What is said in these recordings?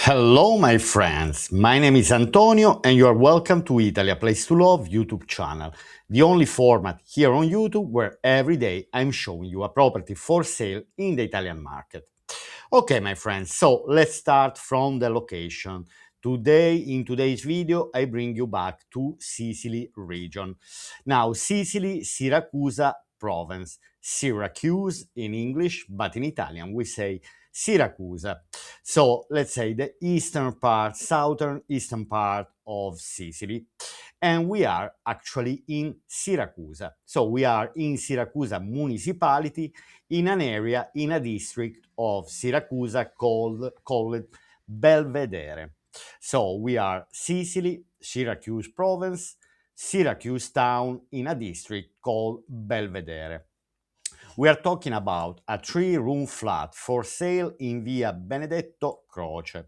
Hello, my friends. My name is Antonio, and you are welcome to Italy, a place to love YouTube channel, the only format here on YouTube where every day I'm showing you a property for sale in the Italian market. Okay, my friends, so let's start from the location. Today, in today's video, I bring you back to Sicily region. Now, Sicily, Siracusa province. Syracuse in English, but in Italian we say Siracusa. So let's say the eastern part, southern eastern part of Sicily. And we are actually in Siracusa. So we are in Siracusa Municipality, in an area, in a district of Siracusa called Belvedere. So we are Sicily, Syracuse province, Syracuse town in a district called Belvedere. We are talking about a 3-room flat for sale in Via Benedetto Croce.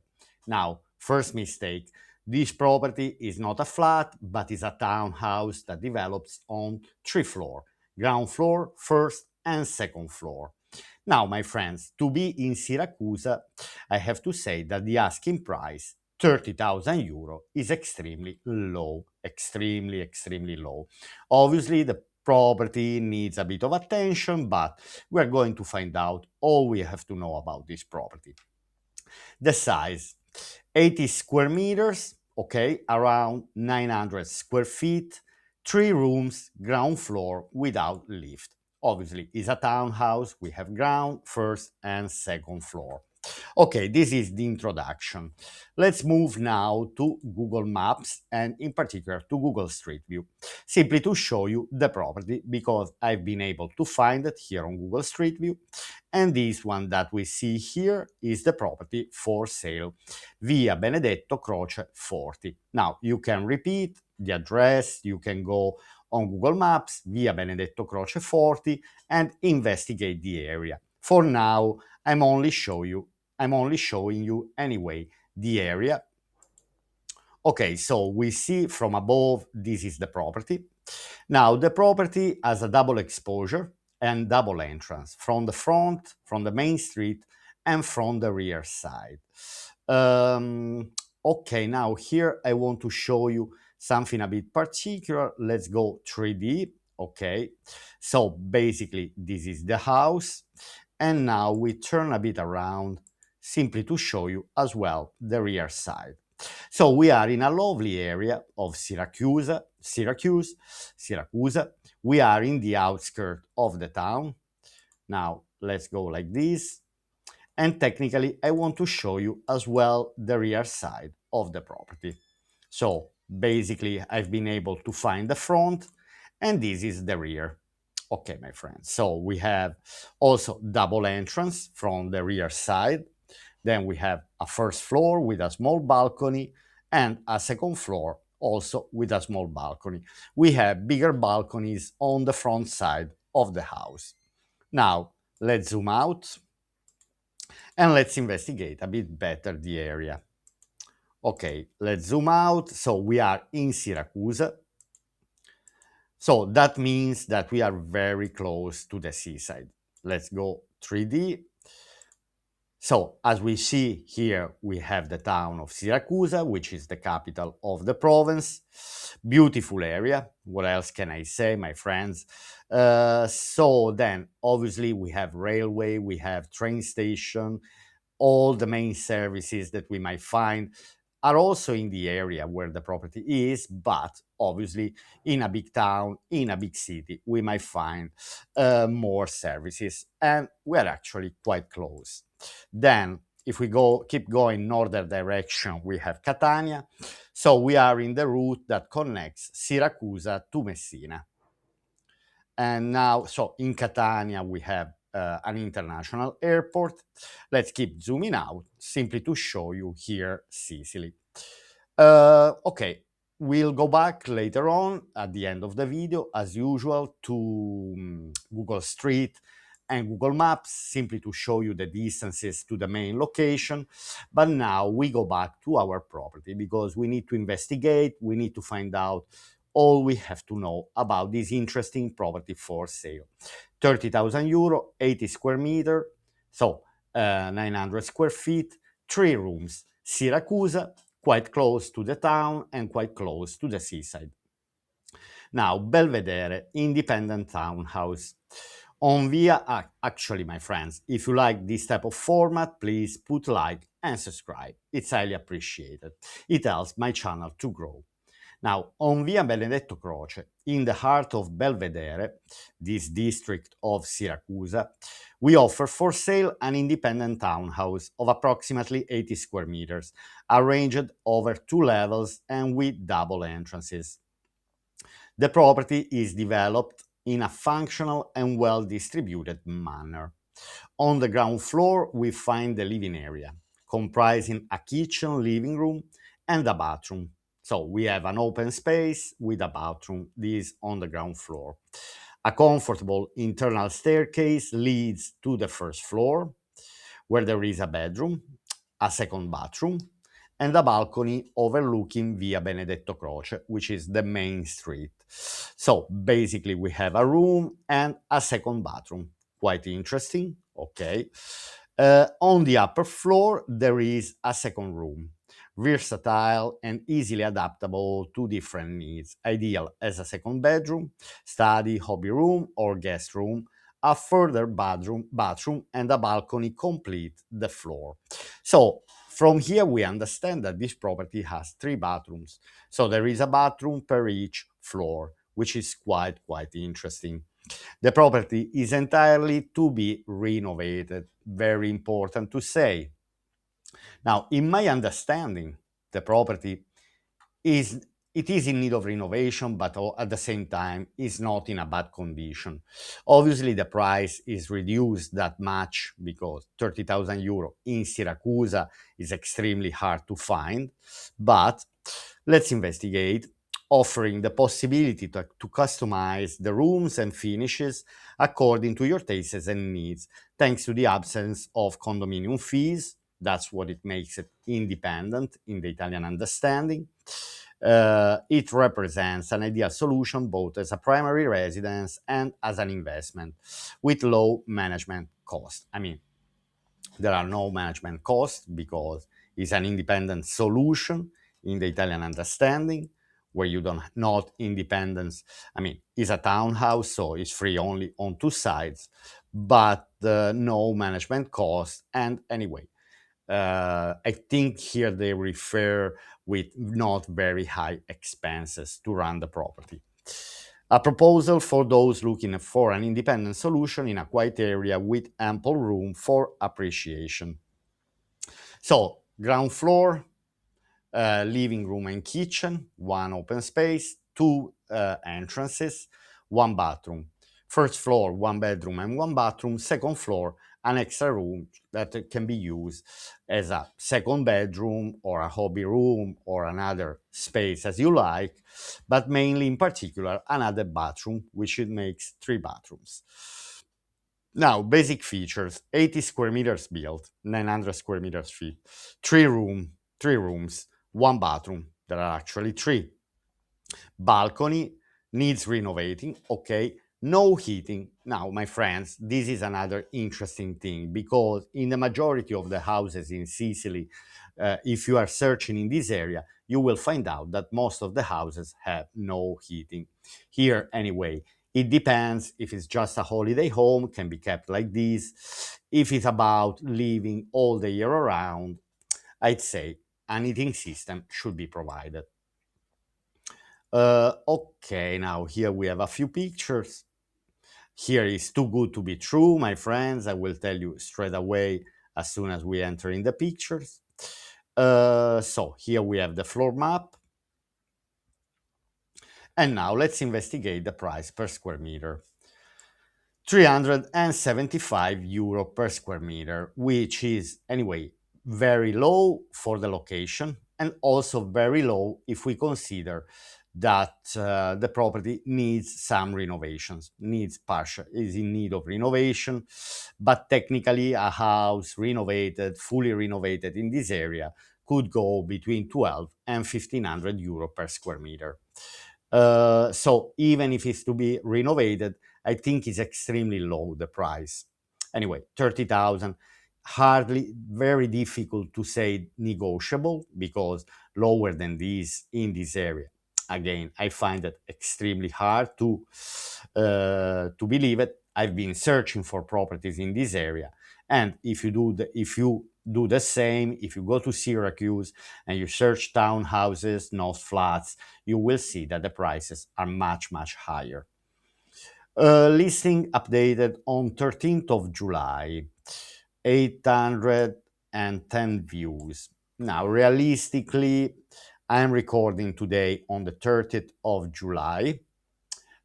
Now, first mistake, this property is not a flat, but is a townhouse that develops on 3 floors, ground floor, first and second floor. Now, my friends, to be in Siracusa, I have to say that the asking price, 30,000 euro, is extremely low, extremely low. Obviously, the property needs a bit of attention, but we're going to find out all we have to know about this property. The size, 80 square meters, okay, around 900 square feet, 3 rooms, ground floor without lift. Obviously, it's a townhouse. We have ground, first and second floor. Okay, this is the introduction. Let's move now to Google Maps and in particular to Google Street View, simply to show you the property because I've been able to find it here on Google Street View. And this one that we see here is the property for sale, Via Benedetto Croce 40. Now, you can repeat the address, you can go on Google Maps, Via Benedetto Croce 40, and investigate the area. For now, I'm only showing you anyway the area. Okay, so we see from above, this is the property. Now, the property has a double exposure and double entrance from the front, from the main street, and from the rear side. Okay, now here I want to show you something a bit particular. Let's go 3D. Okay, so basically this is the house. And now we turn a bit around simply to show you as well the rear side. So we are in a lovely area of Siracusa. We are in the outskirts of the town. Now let's go like this. And technically, I want to show you as well the rear side of the property. So basically, I've been able to find the front, and this is the rear. Okay, my friends. So we have also double entrance from the rear side. Then we have a first floor with a small balcony and a second floor also with a small balcony. We have bigger balconies on the front side of the house. Now, let's zoom out and let's investigate a bit better the area. Okay, let's zoom out. So we are in Siracusa. So that means that we are very close to the seaside. Let's go 3D. So as we see here, we have the town of Siracusa, which is the capital of the province. Beautiful area. What else can I say, my friends? So then, obviously, we have railway, we have train station, all the main services that we might find are also in the area where the property is, but obviously in a big town, in a big city, we might find more services, and we're actually quite close. Then, if we keep going northern direction, we have Catania. So we are in the route that connects Siracusa to Messina. And now, so in Catania, we have an international airport. Let's keep zooming out simply to show you here Sicily. Okay, we'll go back later on at the end of the video, as usual, to Google Street and Google Maps, simply to show you the distances to the main location. But now we go back to our property because we need to investigate, we need to find out all we have to know about this interesting property for sale. 30,000 euro, 80 square meter, so 900 square feet, 3 rooms, Siracusa, quite close to the town and quite close to the seaside. Now, Belvedere, independent townhouse. On via, actually, my friends, if you like this type of format, please put like and subscribe. It's highly appreciated. It helps my channel to grow. Now, on Via Benedetto Croce, in the heart of Belvedere, this district of Siracusa, we offer for sale an independent townhouse of approximately 80 square meters, arranged over 2 levels and with double entrances. The property is developed in a functional and well-distributed manner. On the ground floor, we find the living area, comprising a kitchen, living room, and a bathroom. So we have an open space with a bathroom. This on the ground floor. A comfortable internal staircase leads to the first floor, where there is a bedroom, a second bathroom, and a balcony overlooking Via Benedetto Croce, which is the main street. So basically, we have a room and a second bathroom. Quite interesting. Okay. On the upper floor, there is a second room, versatile and easily adaptable to different needs, ideal as a second bedroom, study, hobby room, or guest room. A further bathroom, and a balcony complete the floor. So from here, we understand that this property has 3 bathrooms. So there is a bathroom per each floor, which is quite interesting. The property is entirely to be renovated. Very important to say. Now, in my understanding, the property is it is in need of renovation, but at the same time is not in a bad condition. Obviously, the price is reduced that much because 30,000 euro in Siracusa is extremely hard to find. But let's investigate, offering the possibility to customize the rooms and finishes according to your tastes and needs, thanks to the absence of condominium fees. That's what it makes it independent in the Italian understanding. It represents an ideal solution both as a primary residence and as an investment with low management cost. I mean, there are no management costs because it's an independent solution in the Italian understanding where you don't not independence. I mean, it's a townhouse, so it's free only on 2 sides, but no management costs. And anyway, I think here they refer with not very high expenses to run the property. A proposal for those looking for an independent solution in a quiet area with ample room for appreciation. So, ground floor, living room and kitchen, 1 open space, 2 entrances, 1 bathroom. First floor, 1 bedroom and 1 bathroom. Second floor, an extra room that can be used as a second bedroom or a hobby room or another space as you like, but mainly in particular another bathroom, which it makes 3 bathrooms. Now, basic features: 80 square meters built, 900 square meters feet, 3 rooms, 1 bathroom. There are actually 3. Balcony needs renovating. Okay. No heating. Now, my friends, this is another interesting thing because in the majority of the houses in Sicily, if you are searching in this area, you will find out that most of the houses have no heating. Here, anyway, it depends if it's just a holiday home, can be kept like this. If it's about living all the year around, I'd say an heating system should be provided. Okay, now here we have a few pictures. Here is too good to be true, my friends. I will tell you straight away as soon as we enter in the pictures. So here we have the floor map. And now let's investigate the price per square meter. 375 euro per square meter, which is anyway very low for the location and also very low if we consider that the property needs some renovations, needs partial, is in need of renovation, but technically a house renovated, fully renovated in this area could go between 12 and 1500 euro per square meter. So even if it's to be renovated, I think it's extremely low, the price. Anyway, 30,000. hardly, very difficult to say negotiable, because lower than this in this area, again, I find it extremely hard to believe it. I've been searching for properties in this area, and if you do the same, if you go to Syracuse and you search townhouses, not flats, you will see that the prices are much, much higher. Listing updated on 13th of July, 810 views. Now, realistically, I'm recording today on the 30th of July,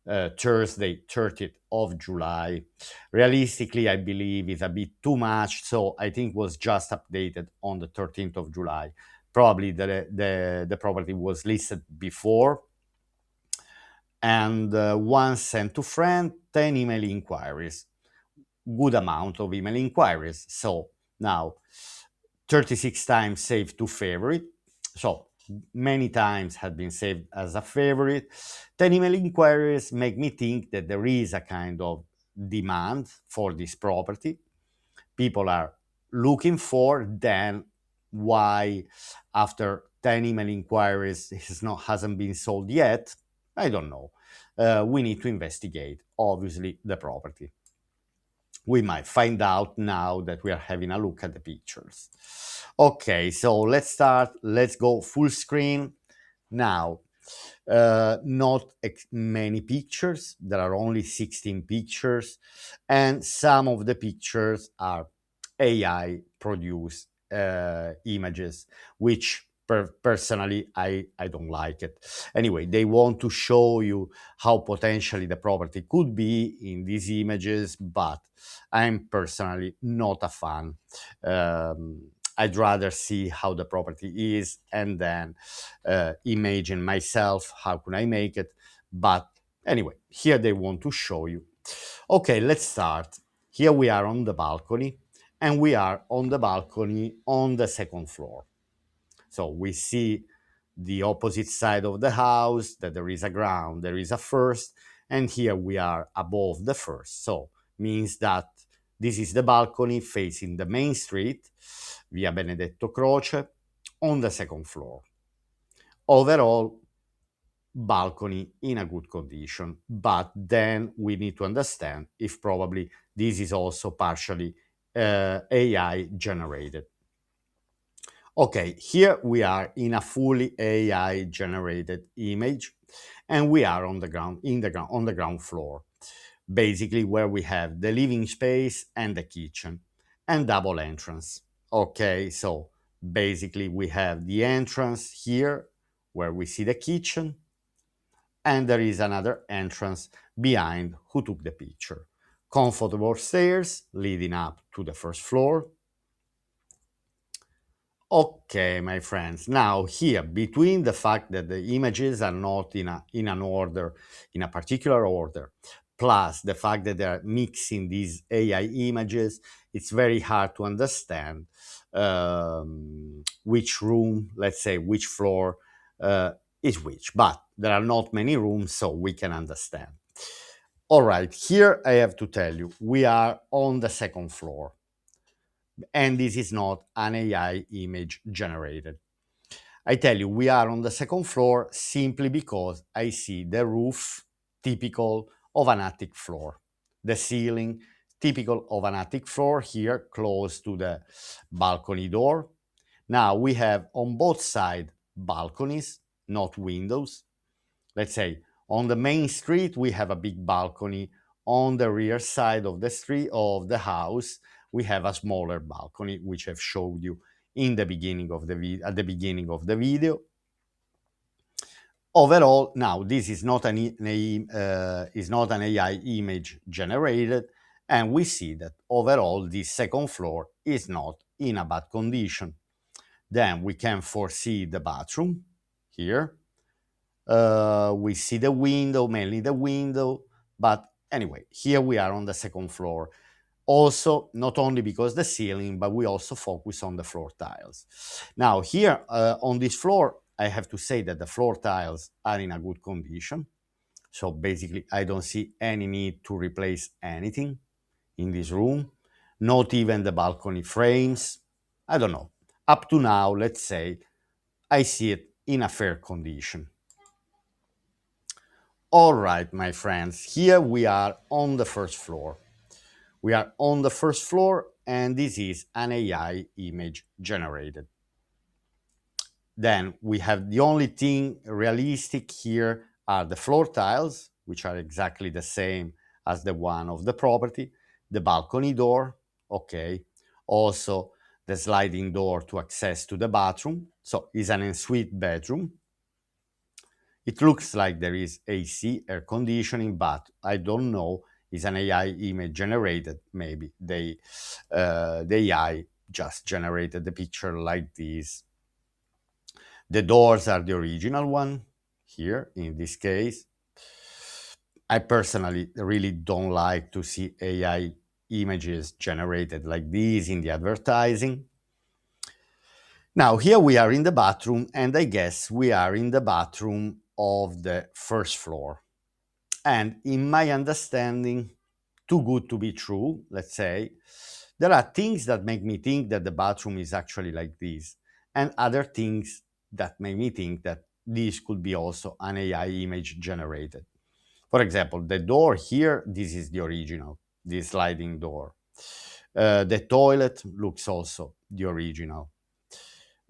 Thursday, 30th of July. Realistically, I believe is a bit too much, so I think was just updated on the 13th of July. Probably the property was listed before, and one sent to friend, 10 email inquiries. Good amount of email inquiries. So now 36 times saved to favorite. So many times had been saved as a favorite. 10 email inquiries make me think that there is a kind of demand for this property. People are looking for, then why after 10 email inquiries hasn't been sold yet, I don't know. We need to investigate, obviously, the property. We might find out now that we are having a look at the pictures. Okay, so let's start. Let's go full screen now. Not many pictures. There are only 16 pictures, and some of the pictures are AI produced images, which personally I don't like it. Anyway, they want to show you how potentially the property could be in these images, but I'm personally not a fan. I'd rather see how the property is and then imagine myself how can I make it. But anyway, here they want to show you. Okay, let's start. Here we are on the balcony, and we are on the balcony on the second floor. So we see the opposite side of the house, that there is a ground, there is a first, and here we are above the first. So means that this is the balcony facing the main street, Via Benedetto Croce, on the second floor. Overall, balcony in a good condition, but then we need to understand if probably this is also partially AI generated. Okay, here we are in a fully AI generated image, and we are on the ground, on the ground floor, basically where we have the living space and the kitchen and double entrance. Okay, so basically we have the entrance here where we see the kitchen, and there is another entrance behind who took the picture. Comfortable stairs leading up to the first floor. Okay, my friends. Now here, between the fact that the images are not in an order, in a particular order, plus the fact that they're mixing these AI images, it's very hard to understand which room, let's say, which floor is which. But there are not many rooms, so we can understand. All right, here I have to tell you, we are on the second floor, and this is not an AI image generated. I tell you, we are on the second floor simply because I see the roof typical of an attic floor, the ceiling typical of an attic floor here close to the balcony door. Now we have on both sides balconies, not windows. Let's say on the main street we have a big balcony. On the rear side of the street of the house we have a smaller balcony, which I've showed you in the beginning of the at the beginning of the video. Overall, now this is not an AI image generated, and we see that overall this second floor is not in a bad condition. Then we can foresee the bathroom here. We see the window, mainly the window, but anyway, here we are on the second floor. Also, not only because the ceiling, but we also focus on the floor tiles. Now here on this floor, I have to say that the floor tiles are in a good condition. So basically, I don't see any need to replace anything in this room. not even the balcony frames. I don't know. Up to now, let's say, I see it in a fair condition. All right, my friends, here we are on the first floor. We are on the first floor, and this is an AI image generated. Then we have the only thing realistic here are the floor tiles, which are exactly the same as the one of the property, the balcony door, okay, also the sliding door to access to the bathroom. So it's an ensuite bedroom. It looks like there is AC, air conditioning, but I don't know. It's an AI image generated. Maybe the AI just generated the picture like this. The doors are the original one here in this case. I personally really don't like to see AI images generated like this in the advertising. Now, here we are in the bathroom, and I guess we are in the bathroom of the first floor. And in my understanding, too good to be true, let's say, there are things that make me think that the bathroom is actually like this, and other things that make me think that this could be also an AI image generated. For example, the door here, this is the original, this sliding door. The toilet looks also the original.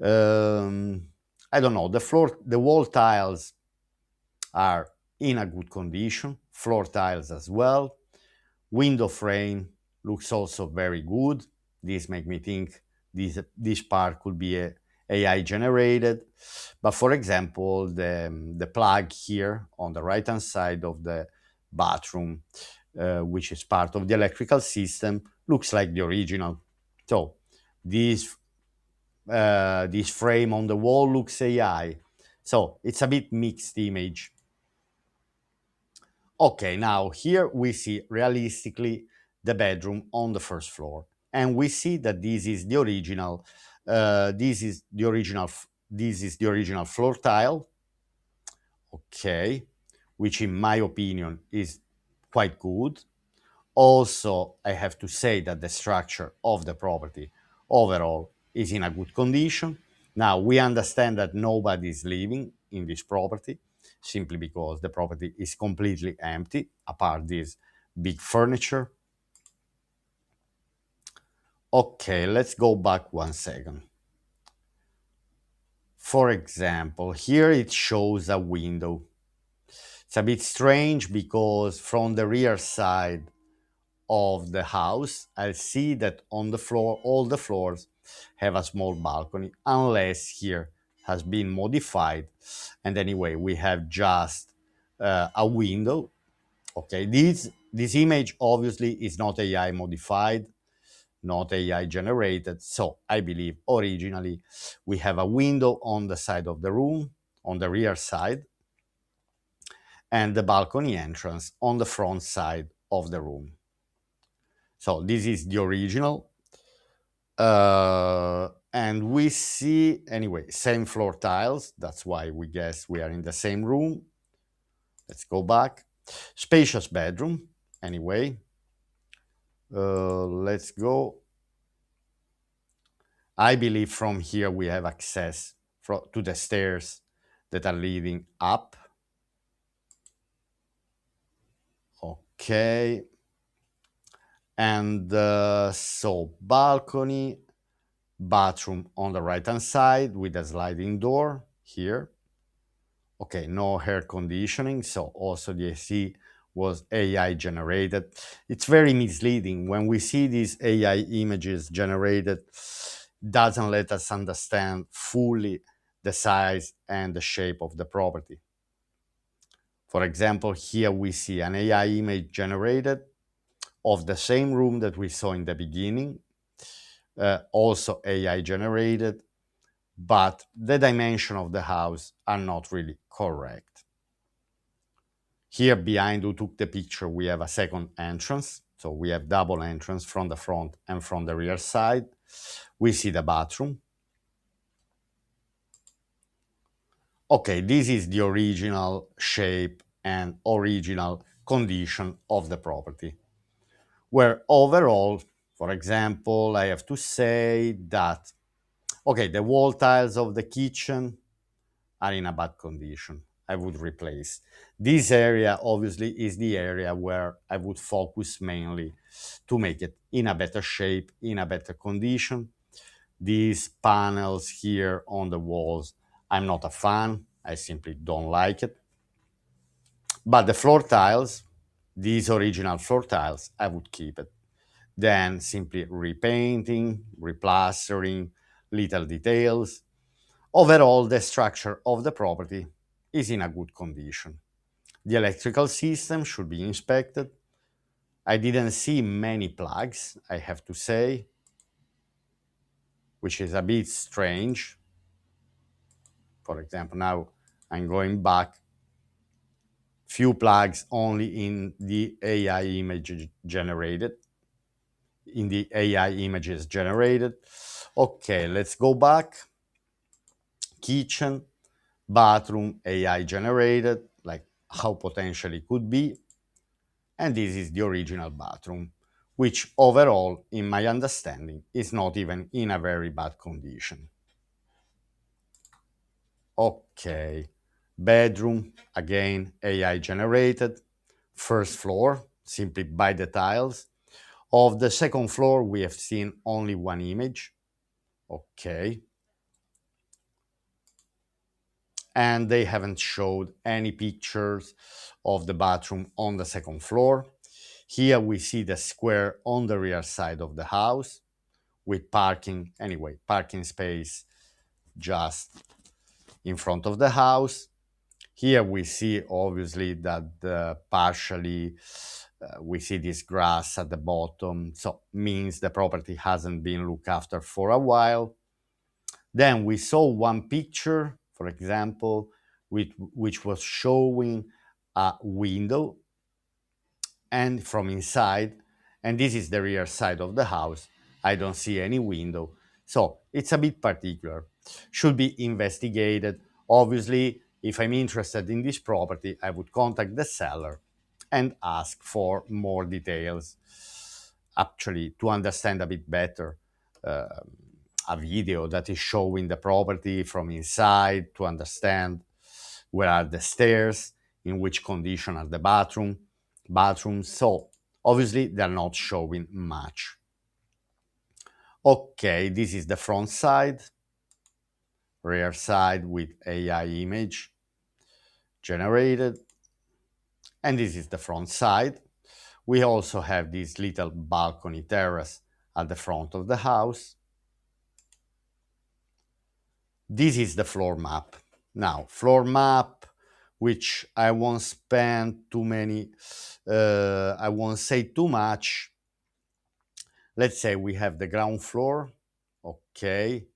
Um, I don't know, the wall tiles are in a good condition, floor tiles as well. Window frame looks also very good. This make me think this part could be AI generated. But for example, the plug here on the right hand side of the bathroom, which is part of the electrical system, looks like the original. So this this frame on the wall looks AI. So it's a bit mixed image. Okay, now here we see realistically the bedroom on the first floor, and we see that this is the original. This is the original floor tile. Okay, which in my opinion is quite good. Also, I have to say that the structure of the property overall is in a good condition. Now, we understand that nobody is living in this property simply because the property is completely empty, apart this big furniture. Okay, let's go back one second. For example, here it shows a window. It's a bit strange because from the rear side of the house, I see that on the floor, all the floors have a small balcony, unless here has been modified. And anyway, we have just a window. Okay, this image obviously is not AI modified, not AI generated. So I believe originally we have a window on the side of the room, on the rear side, and the balcony entrance on the front side of the room. So this is the original. And we see, anyway, same floor tiles. That's why we guess we are in the same room. Let's go back. Spacious bedroom, anyway. Let's go. I believe from here we have access to the stairs that are leading up. Okay. And so balcony, bathroom on the right hand side with a sliding door here. Okay, no air conditioning, so also the AC was AI generated. It's very misleading when we see these AI images generated, doesn't let us understand fully the size and the shape of the property. For example, here we see an AI image generated of the same room that we saw in the beginning, also AI generated, but the dimension of the house are not really correct. Here behind who took the picture, we have a second entrance. So we have double entrance from the front and from the rear side. We see the bathroom. Okay, this is the original shape and original condition of the property, where overall, For example, I have to say that, okay, the wall tiles of the kitchen are in a bad condition. I would replace. This area obviously is the area where I would focus mainly to make it in a better shape, in a better condition. These panels here on the walls, I'm not a fan. I simply don't like it. But the floor tiles, these original floor tiles, I would keep it. Then simply repainting, replastering, little details. Overall, the structure of the property is in a good condition. The electrical system should be inspected. I didn't see many plugs, I have to say, which is a bit strange. For example, now I'm going back, few plugs only in the AI image generated, in the AI images generated. Okay, let's go back. Kitchen, bathroom, AI generated, like how potentially could be. And this is the original bathroom, which overall, in my understanding, is not even in a very bad condition. Okay, bedroom, again, AI generated. First floor, simply by the tiles. Of the second floor, we have seen only one image. Okay. And they haven't showed any pictures of the bathroom on the second floor. Here we see the square on the rear side of the house with parking, anyway, parking space just in front of the house. Here we see obviously that partially we see this grass at the bottom, so means the property hasn't been looked after for a while. Then we saw one picture, for example, which was showing a window and from inside, and this is the rear side of the house. I don't see any window. So it's a bit particular. Should be investigated. Obviously, if I'm interested in this property, I would contact the seller and ask for more details, actually, to understand a bit better uh, a video that is showing the property from inside to understand where are the stairs, in which condition are the bathrooms. So obviously they're not showing much. Okay, this is the front side, rear side with AI image generated. And this is the front side. We also have this little balcony terrace at the front of the house. This is the floor map. Now, floor map, which I won't spend too many, I won't say too much. Let's say we have the ground floor. Okay.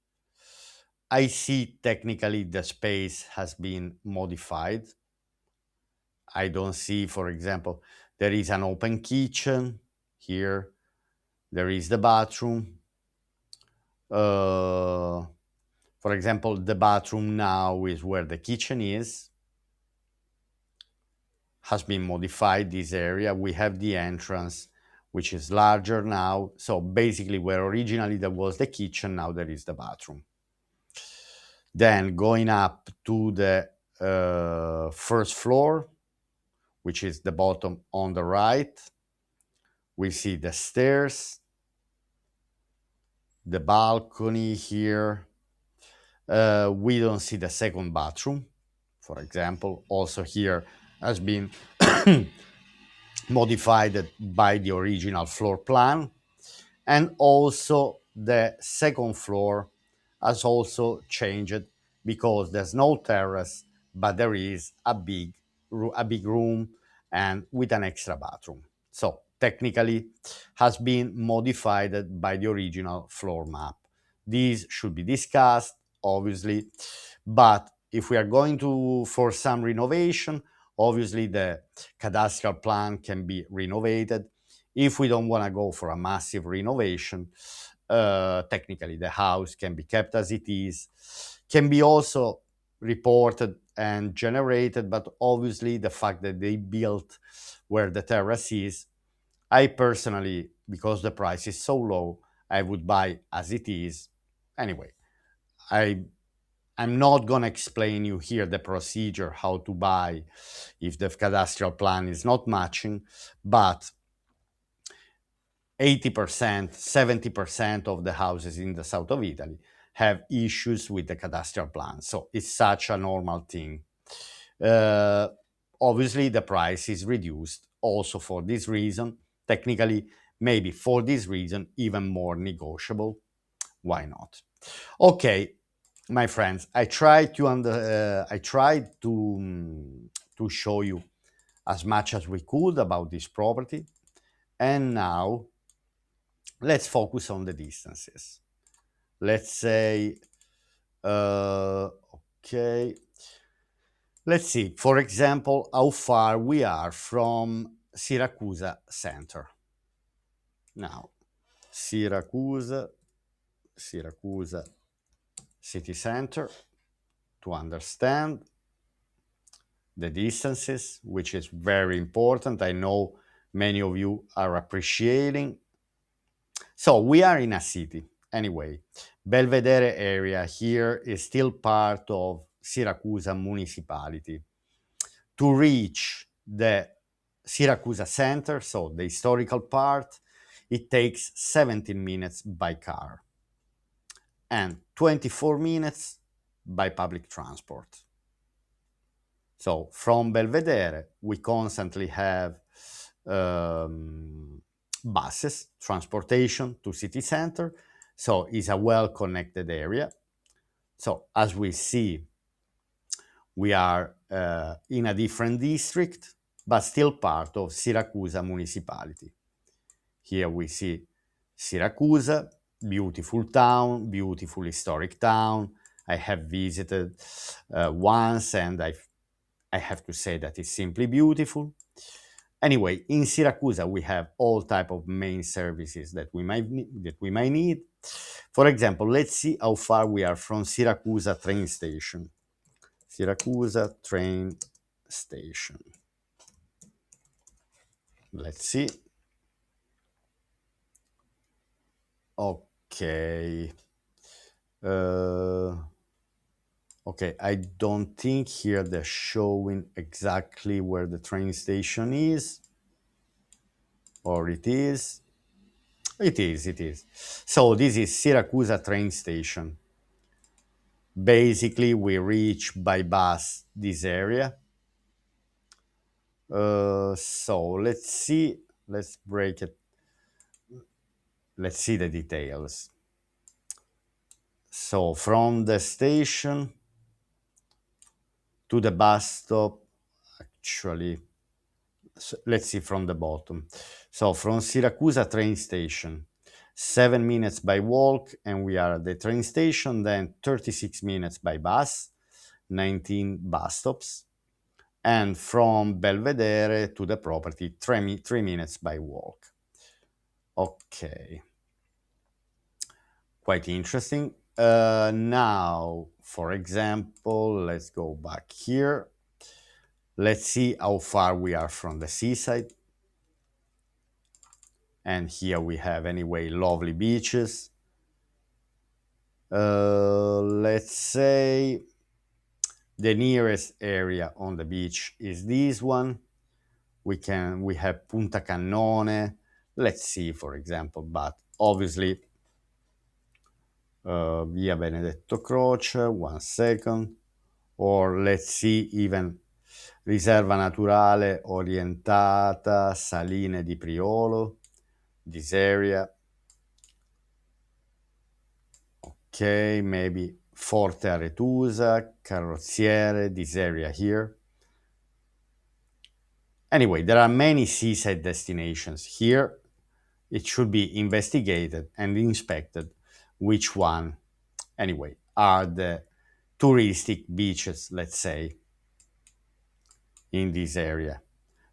I see technically the space has been modified. I don't see, for example, there is an open kitchen here. There is the bathroom. For example, the bathroom now is where the kitchen is. Has been modified, this area. We have the entrance, which is larger now. So basically where originally there was the kitchen, now there is the bathroom. Then going up to the first floor, which is the bottom on the right, we see the stairs, the balcony here. We don't see the second bathroom, for example. Also here has been modified by the original floor plan. And also the second floor has also changed because there's no terrace, but there is a big room and with an extra bathroom. So technically has been modified by the original floor map. These should be discussed, obviously, but if we are going to for some renovation, obviously the cadastral plan can be renovated. If we don't want to go for a massive renovation, technically the house can be kept as it is, can be also reported and generated, but obviously the fact that they built where the terrace is, I personally because the price is so low, I would buy as it is. Anyway, I I'm not gonna explain you here the procedure how to buy if the cadastral plan is not matching, but 80%, 70% of the houses in the south of Italy have issues with the cadastral plan. So it's such a normal thing. Uh, Obviously, the price is reduced also for this reason. Technically, maybe for this reason, even more negotiable. Why not? Okay, my friends, I tried to show you as much as we could about this property, and now let's focus on the distances. Let's say, okay, let's see, for example, how far we are from Siracusa center. Now, Siracusa city center, to understand the distances, which is very important. I know many of you are appreciating. So we are in a city. Anyway, Belvedere area here is still part of Siracusa Municipality. To reach the Siracusa center, so the historical part, it takes 17 minutes by car and 24 minutes by public transport. So from Belvedere, we constantly have buses, transportation to city center. So it's a well-connected area. So as we see, we are in a different district, but still part of Siracusa municipality. Here we see Siracusa, beautiful town, beautiful historic town. I have visited once, and I have to say that it's simply beautiful. Anyway, in Siracusa we have all type of main services that we might need. For example, let's see how far we are from Siracusa train station. Siracusa train station. Let's see. Okay. Okay, I don't think here they're showing exactly where the train station is. Or it is. It is, it is. So this is Siracusa train station. Basically, we reach by bus this area. So let's see. Let's break it. Let's see the details. So from the station to the bus stop, actually, so let's see from the bottom. So from Siracusa train station, 7 minutes by walk, and we are at the train station. Then 36 minutes by bus, 19 bus stops. And from Belvedere to the property, 3 minutes by walk. Okay. Quite interesting. Now, for example, let's go back here. Let's see how far we are from the seaside. And here we have, anyway, lovely beaches. Let's say the nearest area on the beach is this one. We have Punta Cannone. Let's see, for example, but obviously Via Benedetto Croce, 1 second. Or let's see even Riserva Naturale Orientata Saline di Priolo, this area. Okay, maybe Forte Aretusa, Carrozziere, this area here. Anyway, there are many seaside destinations here. It should be investigated and inspected which one, anyway, are the touristic beaches, let's say, in this area.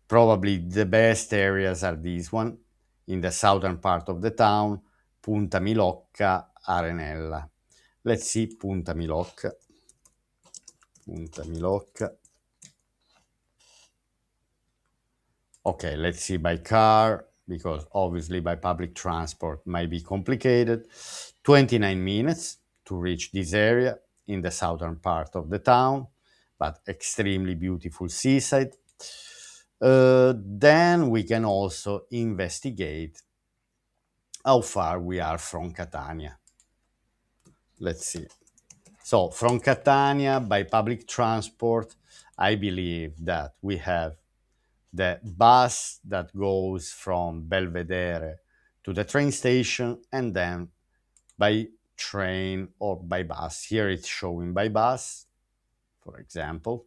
Probably the best areas are these one, in the southern part of the town, Punta Milocca, Arenella. Let's see Punta Milocca. Punta Milocca. Okay, let's see by car, because obviously by public transport might be complicated. 29 minutes to reach this area in the southern part of the town, but extremely beautiful seaside. Then we can also investigate how far we are from Catania. Let's see. So from Catania by public transport, I believe that we have the bus that goes from Belvedere to the train station, and then by train or by bus. Here it's showing by bus, for example,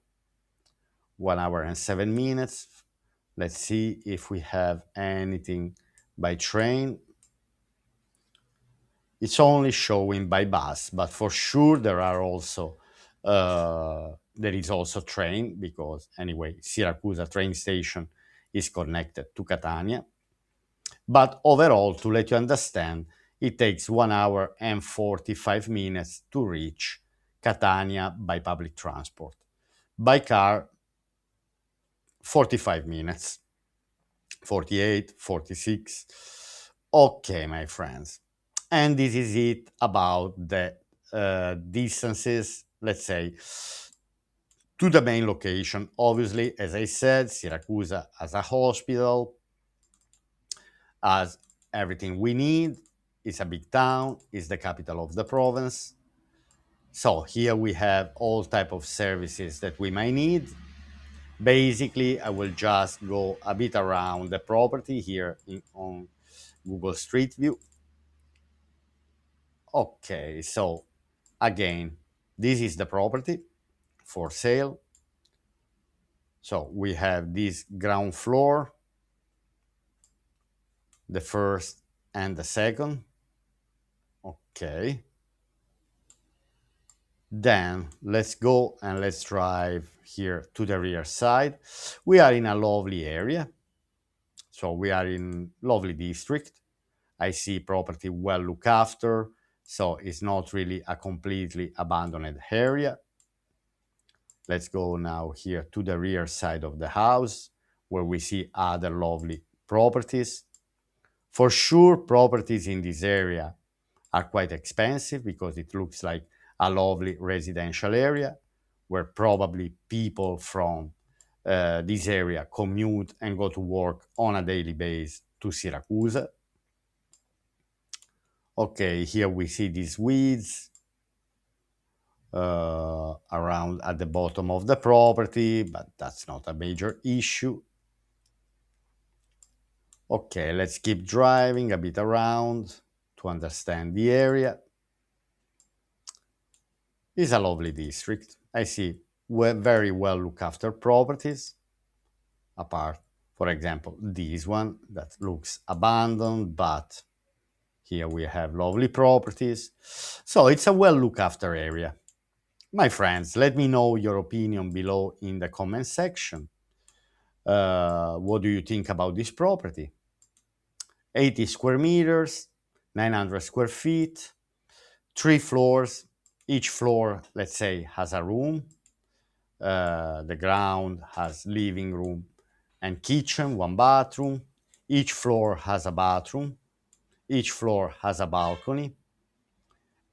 1 hour and 7 minutes. Let's see if we have anything by train. It's only showing by bus, but for sure there is also train, because anyway, Siracusa train station is connected to Catania. But overall, to let you understand, it takes 1 hour and 45 minutes to reach Catania by public transport. By car, 45 minutes, 48, 46. Okay, my friends. And this is it about the distances, let's say, to the main location. Obviously, as I said, Siracusa as a hospital, has everything we need. It's a big town, it's the capital of the province. So here we have all type of services that we might need. Basically, I will just go a bit around the property here on Google Street View. Okay, so again, this is the property for sale. So we have this ground floor, the first and the second. Okay. Then let's go and let's drive here to the rear side. We are in a lovely area. So we are in lovely district. I see property well looked after. So it's not really a completely abandoned area. Let's go now here to the rear side of the house, where we see other lovely properties. For sure, properties in this area are quite expensive, because it looks like a lovely residential area where probably people from this area commute and go to work on a daily basis to Siracusa. Okay, here we see these weeds around at the bottom of the property, but that's not a major issue. Okay, let's keep driving a bit around to understand the area. It's a lovely district. I see very well looked after properties, apart, for example, this one that looks abandoned, but here we have lovely properties. So it's a well looked after area. My friends, let me know your opinion below in the comment section. What do you think about this property? 80 square meters, 900 square feet, 3 floors. Each floor, let's say, has a room. The ground has living room and kitchen, 1 bathroom. Each floor has a bathroom. Each floor has a balcony.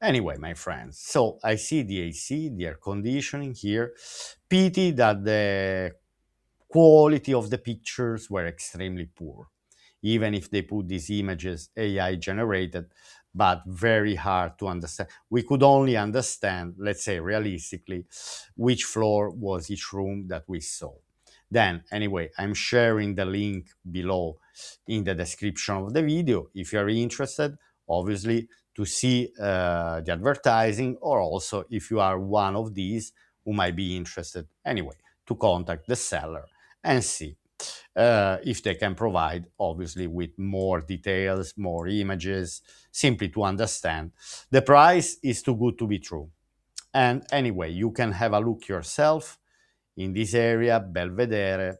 Anyway, my friends, so I see the AC, the air conditioning here. Pity that the quality of the pictures were extremely poor, even if they put these images AI generated, but very hard to understand. We could only understand, let's say realistically, which floor was each room that we saw. Then, anyway, I'm sharing the link below in the description of the video if you're interested, obviously, to see the advertising, or also if you are one of these who might be interested, anyway, to contact the seller and see if they can provide, obviously, with more details, more images, simply to understand. The price is too good to be true. And anyway, you can have a look yourself in this area, Belvedere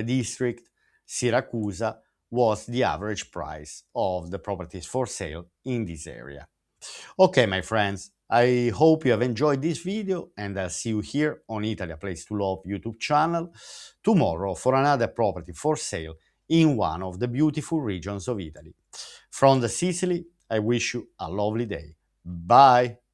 district, Siracusa, was the average price of the properties for sale in this area. Okay, my friends, I hope you have enjoyed this video, and I'll see you here on Italy, a Place to Love YouTube channel tomorrow for another property for sale in one of the beautiful regions of Italy. From the Sicily, I wish you a lovely day. Bye!